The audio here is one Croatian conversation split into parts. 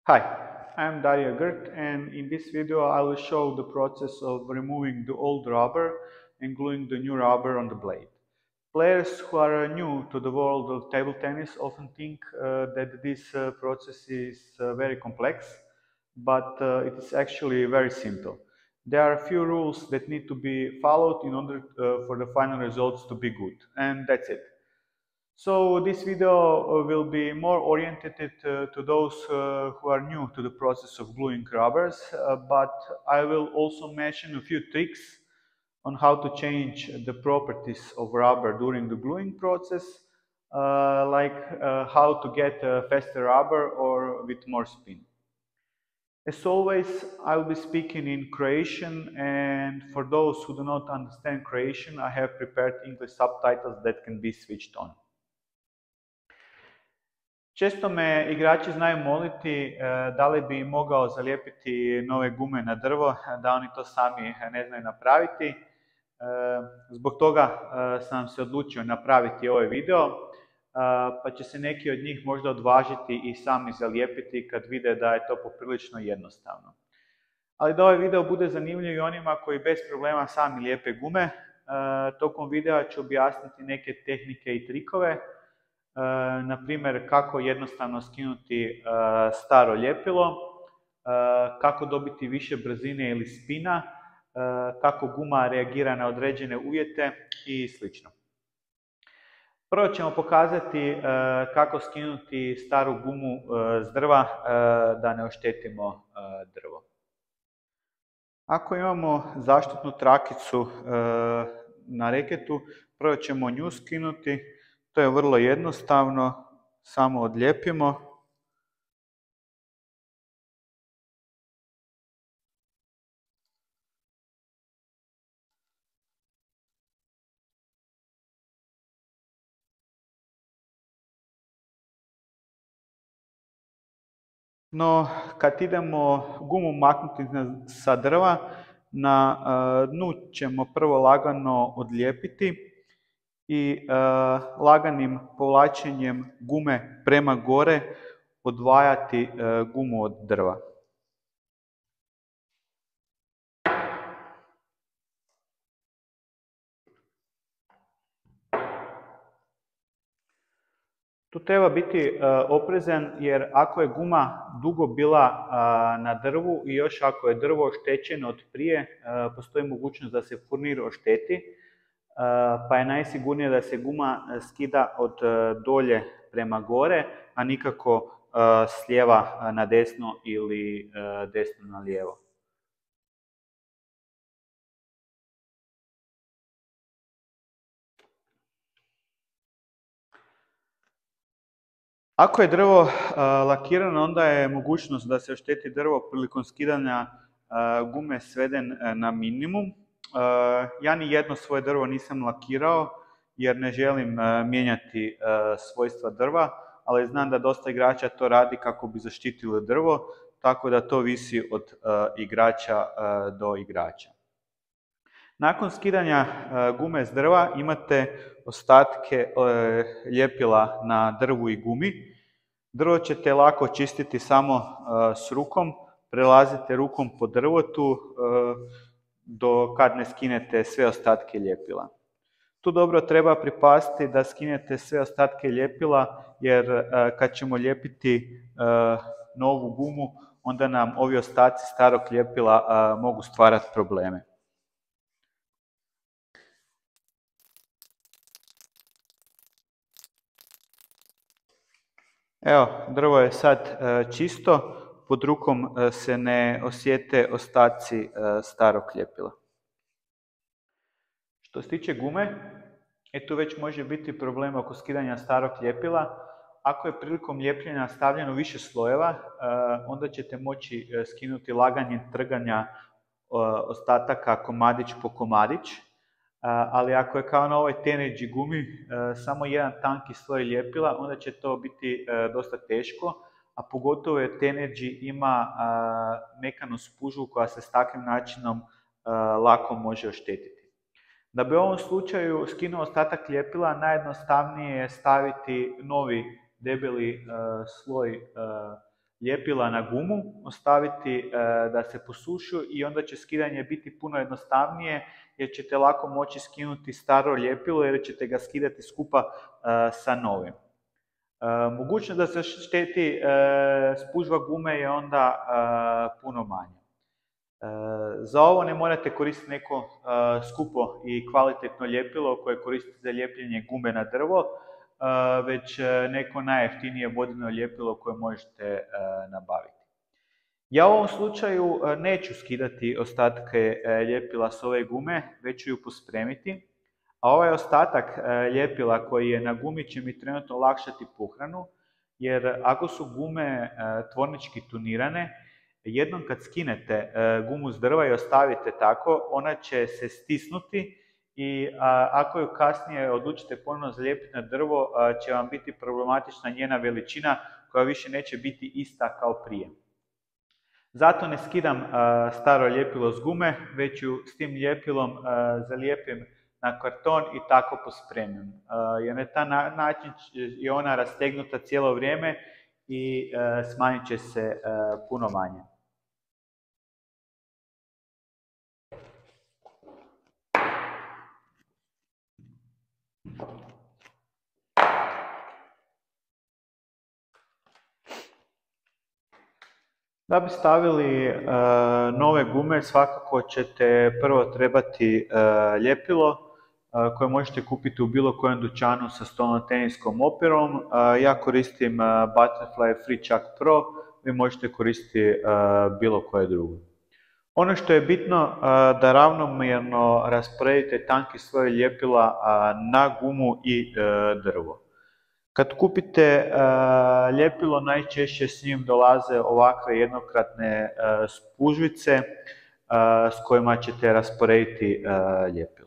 Hi, I'm Dario Gert, and in this video I will show the process of removing the old rubber and gluing the new rubber on the blade. Players who are new to the world of table tennis often think that this process is very complex, but it is actually very simple. There are a few rules that need to be followed in order for the final results to be good, and that's it. So this video will be more oriented to those who are new to the process of gluing rubbers, but I will also mention a few tricks on how to change the properties of rubber during the gluing process, like how to get a faster rubber or with more spin. As always, I will be speaking in Croatian, and for those who do not understand Croatian, I have prepared English subtitles that can be switched on. Često me igrači znaju moliti da li bi mogao zalijepiti nove gume na drvo, da oni to sami ne znaju napraviti. Zbog toga sam se odlučio napraviti ovaj video, pa će se neki od njih možda odvažiti i sami zalijepiti kad vide da je to poprilično jednostavno. Ali da ovaj video bude zanimljiv i onima koji bez problema sami lijepe gume, tokom videa ću objasniti neke tehnike i trikove, na primjer kako jednostavno skinuti staro ljepilo, kako dobiti više brzine ili spina, kako guma reagira na određene uvjete i sl. Prvo ćemo pokazati kako skinuti staru gumu s drva da ne oštetimo drvo. Ako imamo zaštitnu trakicu na reketu, prvo ćemo nju skinuti. To je vrlo jednostavno, samo odlijepimo. No, kad idemo gumu maknuti sa drva, na dnu ćemo prvo lagano odlijepiti i laganim povlačenjem gume prema gore odvajati gumu od drva. Tu treba biti oprezan jer ako je guma dugo bila na drvu i još ako je drvo oštećeno od prije, postoji mogućnost da se furnir ošteti, pa je najsigurnije da se guma skida od dolje prema gore, a nikako s lijeva na desno ili desno na lijevo. Ako je drvo lakirano, onda je mogućnost da se ošteti drvo prilikom skidanja gume sveden na minimum. Ja ni jedno svoje drvo nisam lakirao jer ne želim mijenjati svojstva drva, ali znam da dosta igrača to radi kako bi zaštitili drvo, tako da to visi od igrača do igrača. Nakon skidanja gume s drva imate ostatke ljepila na drvu i gumi. Drvo ćete lako čistiti samo s rukom, prelazite rukom po drvotu do kad ne skinete sve ostatke ljepila. Tu dobro treba pripaziti da skinete sve ostatke ljepila, jer kad ćemo lijepiti novu gumu, onda nam ovi ostaci starog ljepila mogu stvarati probleme. Evo, drvo je sad čisto, pod rukom se ne osjete ostaci starog ljepila. Što se tiče gume, tu već može biti problem oko skidanja starog ljepila. Ako je prilikom ljepljenja stavljeno više slojeva, onda ćete moći skinuti laganjem trganja ostataka komadić po komadić, ali ako je kao na ovoj Tenergy gumi samo jedan tanki sloj ljepila, onda će to biti dosta teško, a pogotovo jer Tenergy ima mekanu spužvu koja se s takvim načinom lako može oštetiti. Da bi u ovom slučaju skinuo ostatak ljepila, najjednostavnije je staviti novi debeli sloj ljepila na gumu, ostaviti da se posušu i onda će skidanje biti puno jednostavnije jer ćete lako moći skinuti staro ljepilo jer ćete ga skidati skupa sa novim. Mogućnost da se šteti spužva gume je onda puno manja. Za ovo ne morate koristiti neko skupo i kvalitetno ljepilo koje koristite za ljepljenje gume na drvo, već neko najjeftinije vodeno ljepilo koje možete nabaviti. Ja u ovom slučaju neću skidati ostatke ljepila s ove gume, već ću ju pospremiti, a ovaj ostatak ljepila koji je na gumi će mi trenutno olakšati pohranu, jer ako su gume tvornički tunirane, jednom kad skinete gumu s drva i ostavite tako, ona će se stisnuti i ako ju kasnije odlučite ponovno zalijepiti na drvo, će vam biti problematična njena veličina koja više neće biti ista kao prije. Zato ne skidam staro ljepilo s gume, već ju s tim ljepilom zalijepim na karton i tako pospremim. Jer na taj način je ona rastegnuta cijelo vrijeme i smanjit će se puno manje. Da bi stavili nove gume, svakako ćete prvo trebati ljepilo koje možete kupiti u bilo kojem dućanu sa stolnoteniskom operom. Ja koristim Butterfly Free Chuck Pro, vi možete koristiti bilo koje drugo. Ono što je bitno da ravnomjerno rasporedite tanki sloj ljepila na gumu i drvo. Kad kupite ljepilo, najčešće s njim dolaze ovakve jednokratne spužvice s kojima ćete rasporediti ljepilo.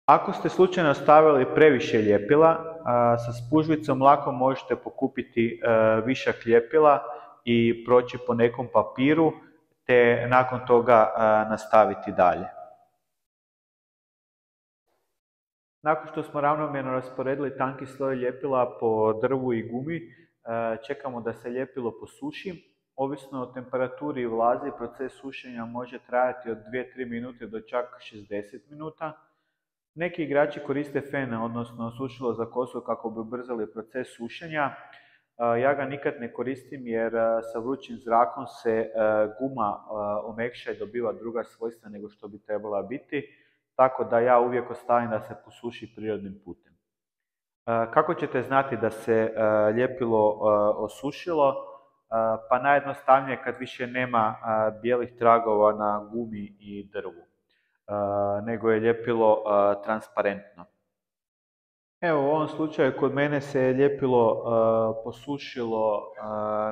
Ako ste slučajno stavili previše ljepila, sa spužvicom lako možete pokupiti višak ljepila i proći po nekom papiru, te nakon toga nastaviti dalje. Nakon što smo ravnomjerno rasporedili tanki sloj ljepila po drvu i gumi, čekamo da se ljepilo posuši. Ovisno o temperaturi i vlazi, proces sušenja može trajati od 2-3 minute do čak 60 minuta. Neki igrači koriste fen, odnosno sušilo za kosu kako bi ubrzali proces sušenja. Ja ga nikad ne koristim jer sa vrućim zrakom se guma omekša i dobiva druga svojstva nego što bi trebala biti, tako da ja uvijek ostavim da se posuši prirodnim putem. Kako ćete znati da se ljepilo osušilo? Pa najjednostavnije kad više nema bijelih tragova na gumi i drvu, nego je ljepilo transparentno. Evo, u ovom slučaju kod mene se ljepilo posušilo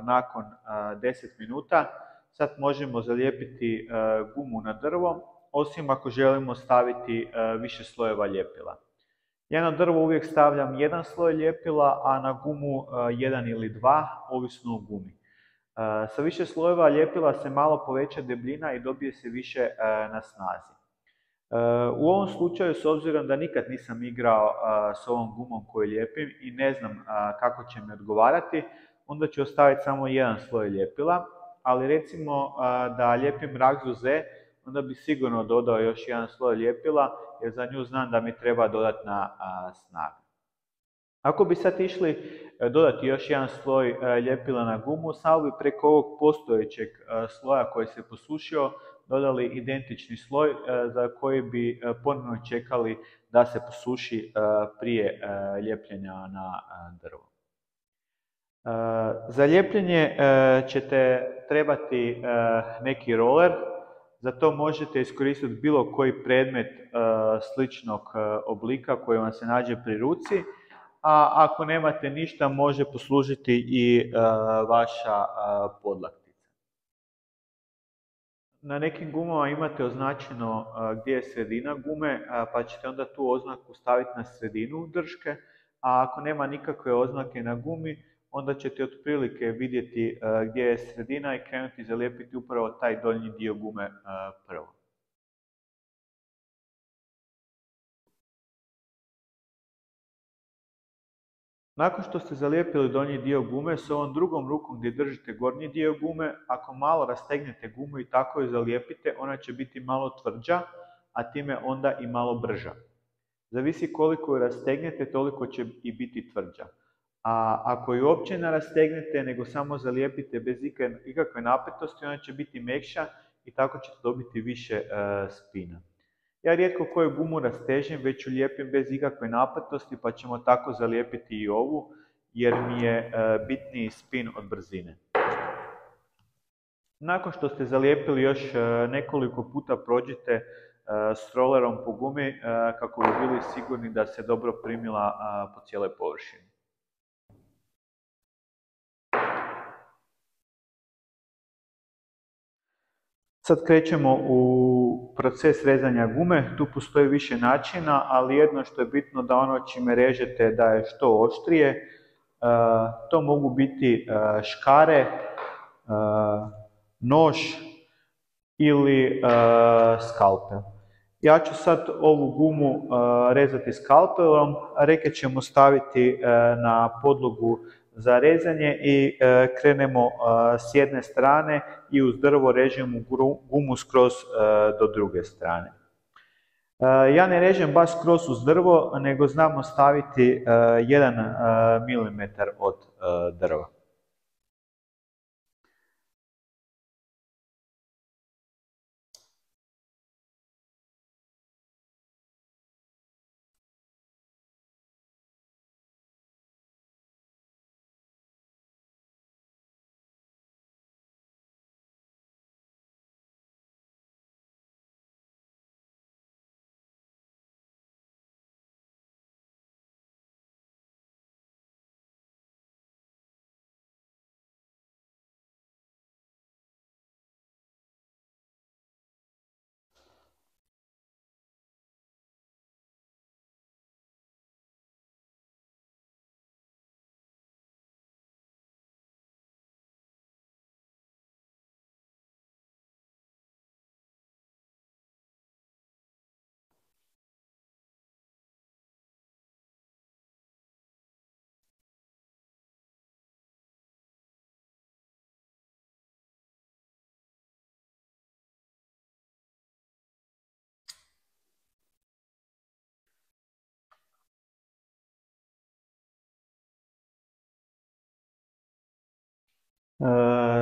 nakon 10 minuta. Sad možemo zalijepiti gumu na drvo, osim ako želimo staviti više slojeva ljepila. Ja na drvo uvijek stavljam jedan sloj ljepila, a na gumu jedan ili dva, ovisno o gumi. Sa više slojeva ljepila se malo poveća debljina i dobije se više na snazi. U ovom slučaju, s obzirom da nikad nisam igrao s ovom gumom koju lijepim i ne znam kako će mi odgovarati, onda ću ostaviti samo jedan sloj ljepila, ali recimo da lijepim rakzuze, onda bi sigurno dodao još jedan sloj ljepila, jer za nju znam da mi treba dodatna snaga. Ako bi sad išli dodati još jedan sloj ljepila na gumu, samo bi preko ovog postojećeg sloja koji se posušio dodali identični sloj za koji bi ponovno čekali da se posuši prije ljepljenja na drvo. Za ljepljenje ćete trebati neki roller, za to možete iskoristiti bilo koji predmet sličnog oblika koji vam se nađe pri ruci, a ako nemate ništa može poslužiti i vaša podlaktica. Na nekim gumama imate označeno gdje je sredina gume, pa ćete onda tu oznaku staviti na sredinu drške, a ako nema nikakve oznake na gumi, onda ćete otprilike vidjeti gdje je sredina i krenuti zalijepiti upravo taj donji dio gume prvo. Nakon što ste zalijepili donji dio gume, s ovom drugom rukom gdje držite gornji dio gume, ako malo rastegnete gumu i tako ju zalijepite, ona će biti malo tvrđa, a time onda i malo brža. Zavisi koliko ju rastegnete, toliko će i biti tvrđa. A ako ju uopće ne rastegnete, nego samo zalijepite bez ikakve napetosti, ona će biti mekša i tako ćete dobiti više spina. Ja rijetko koju gumu rastežem, već ju lijepim bez ikakve napetosti, pa ćemo tako zalijepiti i ovu, jer mi je bitniji spin od brzine. Nakon što ste zalijepili, još nekoliko puta prođite s rollerom po gumi kako bi bili sigurni da se dobro primila po cijeloj površini. Sad krećemo u proces rezanja gume. Tu postoji više načina, ali jedno što je bitno da ono čime režete da je što oštrije. To mogu biti škare, nož ili skalpel. Ja ću sad ovu gumu rezati skalpelom, reke ćemo staviti na podlogu za rezanje i krenemo s jedne strane i uz drvo režemo gumu skroz do druge strane. Ja ne režem baš skroz uz drvo, nego znam ostaviti 1 mm od drva.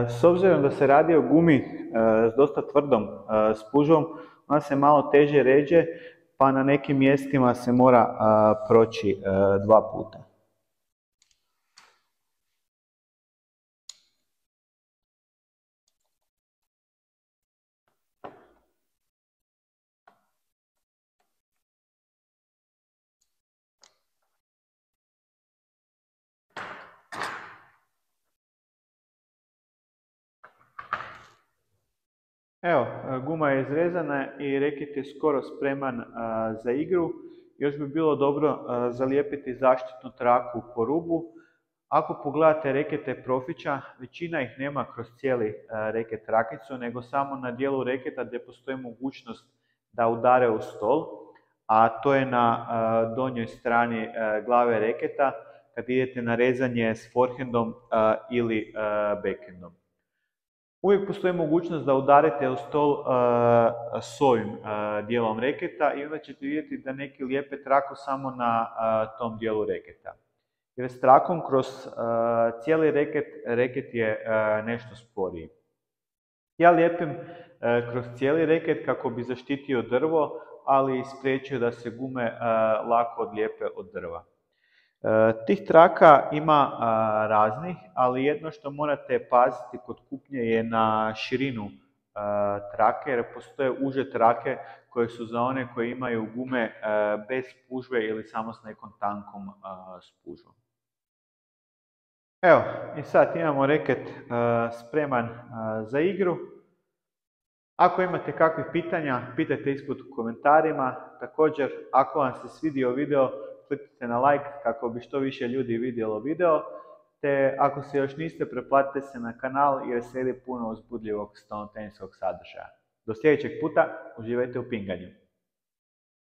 S obzirom da se radi o gumi s dosta tvrdom spužvom, ona se malo teže reže, pa na nekim mjestima se mora proći 2 puta. Evo, guma je izrezana i reket je skoro spreman za igru. Još bi bilo dobro zalijepiti zaštitnu traku po rubu. Ako pogledate rekete profića, većina ih nema kroz cijeli reket trakicu, nego samo na dijelu reketa gdje postoji mogućnost da udare u stol, a to je na donjoj strani glave reketa kad idete na rezanje s forehandom ili backhandom. Uvijek postoji mogućnost da udarite u stol s ovim dijelom reketa i onda ćete vidjeti da neki lijepe traku samo na tom dijelu reketa. Jer s trakom kroz cijeli reket je nešto sporiji. Ja lijepim kroz cijeli reket kako bi zaštitio drvo, ali i spriječio da se gume lako odlijepe od drva. Tih traka ima raznih, ali jedno što morate paziti kod kupnje je na širinu trake, jer postoje uže trake koje su za one koji imaju gume bez spužve ili samo s nekom tankom spužvom. Evo, i sad imamo reket spreman za igru. Ako imate kakvih pitanja, pitajte ispod u komentarima. Također, ako vam se svidio video, kliknite na like kako bi što više ljudi vidjelo video. Te ako se još niste, pretplatite se na kanal jer slijedi puno uzbudljivog stolnoteniskog sadržaja. Do sljedećeg puta, uživajte u pinganju.